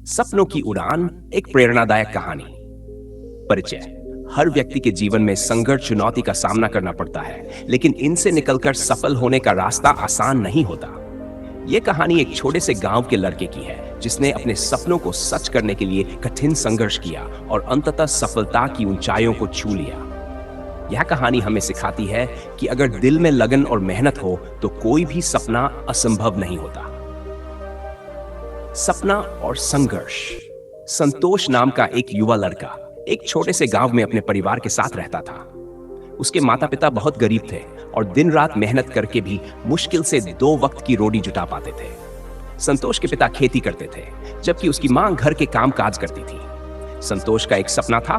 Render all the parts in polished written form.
सपनों की उड़ान, एक प्रेरणादायक कहानी। परिचय। हर व्यक्ति के जीवन में संघर्ष, चुनौती का सामना करना पड़ता है, लेकिन इनसे निकलकर सफल होने का रास्ता आसान नहीं होता। ये कहानी एक छोटे से गांव के लड़के की है, जिसने अपने सपनों को सच करने के लिए कठिन संघर्ष किया और अंततः सफलता की ऊंचाइयों को छू लिया। यह कहानी हमें सिखाती है कि अगर दिल में लगन और मेहनत हो तो कोई भी सपना असंभव नहीं होता। सपना और संघर्ष। संतोष नाम का एक युवा लड़का एक छोटे से गांव में अपने परिवार के साथ रहता था। उसके माता पिता बहुत गरीब थे और दिन रात मेहनत करके भी मुश्किल से 2 वक्त की रोटी जुटा पाते थे। संतोष के पिता खेती करते थे, जबकि उसकी मां घर के काम काज करती थी। संतोष का एक सपना था,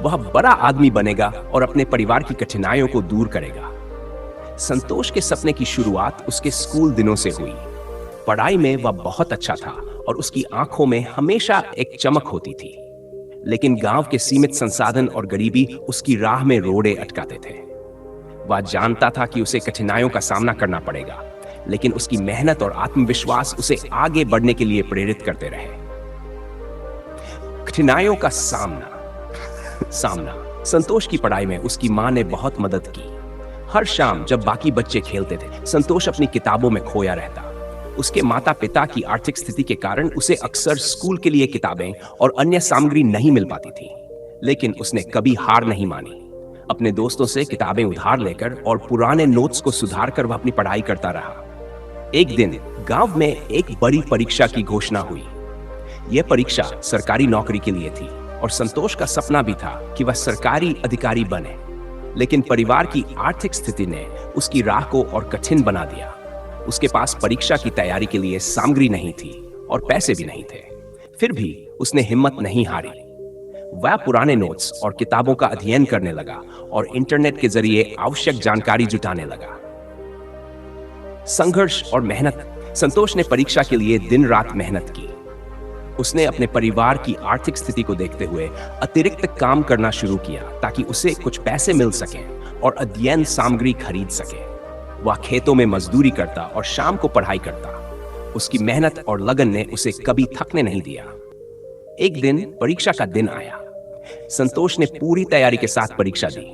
वह बड़ा आदमी बनेगा और अपने परिवार की कठिनाइयों को दूर करेगा। संतोष के सपने की शुरुआत उसके स्कूल दिनों से हुई। पढ़ाई में वह बहुत अच्छा था और उसकी आंखों में हमेशा एक चमक होती थी। लेकिन गांव के सीमित संसाधन और गरीबी उसकी राह में रोड़े अटकाते थे। वह जानता था कि उसे कठिनाइयों का सामना करना पड़ेगा, लेकिन उसकी मेहनत और आत्मविश्वास उसे आगे बढ़ने के लिए प्रेरित करते रहे। कठिनाइयों का सामना। संतोष की पढ़ाई में उसकी मां ने बहुत मदद की। हर शाम जब बाकी बच्चे खेलते थे, संतोष अपनी किताबों में खोया रहता। उसके माता पिता की आर्थिक स्थिति के कारण उसे अक्सर स्कूल के लिए किताबें और अन्य सामग्री नहीं मिल पाती थी, लेकिन उसने कभी हार नहीं मानी। अपने दोस्तों से किताबें उधार लेकर और पुराने नोट्स को सुधार कर वह अपनी पढ़ाई करता रहा। एक दिन गांव में एक बड़ी परीक्षा की घोषणा हुई। यह परीक्षा सरकारी नौकरी के लिए थी और संतोष का सपना भी था कि वह सरकारी अधिकारी बने। लेकिन परिवार की आर्थिक स्थिति ने उसकी राह को और कठिन बना दिया। उसके पास परीक्षा की तैयारी के लिए सामग्री नहीं थी और पैसे भी नहीं थे। फिर भी उसने हिम्मत नहीं हारी। वह पुराने नोट्स और किताबों का अध्ययन करने लगा और इंटरनेट के जरिए आवश्यक जानकारी जुटाने लगा। संघर्ष और मेहनत। संतोष ने परीक्षा के लिए दिन रात मेहनत की। उसने अपने परिवार की आर्थिक स्थिति को देखते हुए अतिरिक्त काम करना शुरू किया ताकि उसे कुछ पैसे मिल सकें और अध्ययन सामग्री खरीद सके। वह खेतों में मजदूरी करता और शाम को पढ़ाई करता। उसकी मेहनत और लगन ने उसे कभी थकने नहीं दिया। एक दिन परीक्षा का दिन आया। संतोष ने पूरी तैयारी के साथ परीक्षा दी।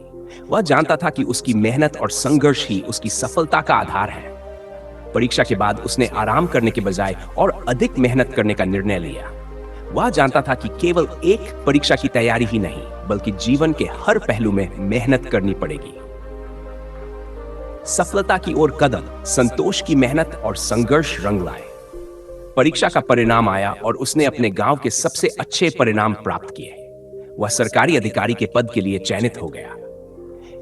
वह जानता था कि उसकी मेहनत और संघर्ष ही उसकी सफलता का आधार है। परीक्षा के बाद उसने आराम करने के बजाय और अधिक मेहनत करने का निर्णय लिया। वह जानता था कि केवल एक परीक्षा की तैयारी ही नहीं, बल्कि जीवन के हर पहलू में मेहनत करनी पड़ेगी। सफलता की ओर कदम। संतोष की मेहनत और संघर्ष रंग लाए। परीक्षा का परिणाम आया और उसने अपने गांव के सबसे अच्छे परिणाम प्राप्त किए। वह सरकारी अधिकारी के पद के लिए चयनित हो गया।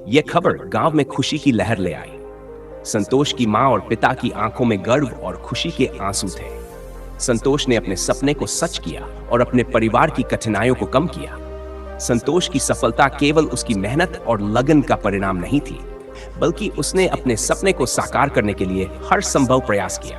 यह खबर गांव में खुशी की लहर ले आई। संतोष की मां और पिता की आंखों में गर्व और खुशी के आंसू थे। संतोष ने अपने सपने को सच किया और अपने परिवार की कठिनाइयों को कम किया। संतोष की सफलता केवल उसकी मेहनत और लगन का परिणाम नहीं थी, बल्कि उसने अपने सपने को साकार करने के लिए हर संभव प्रयास किया।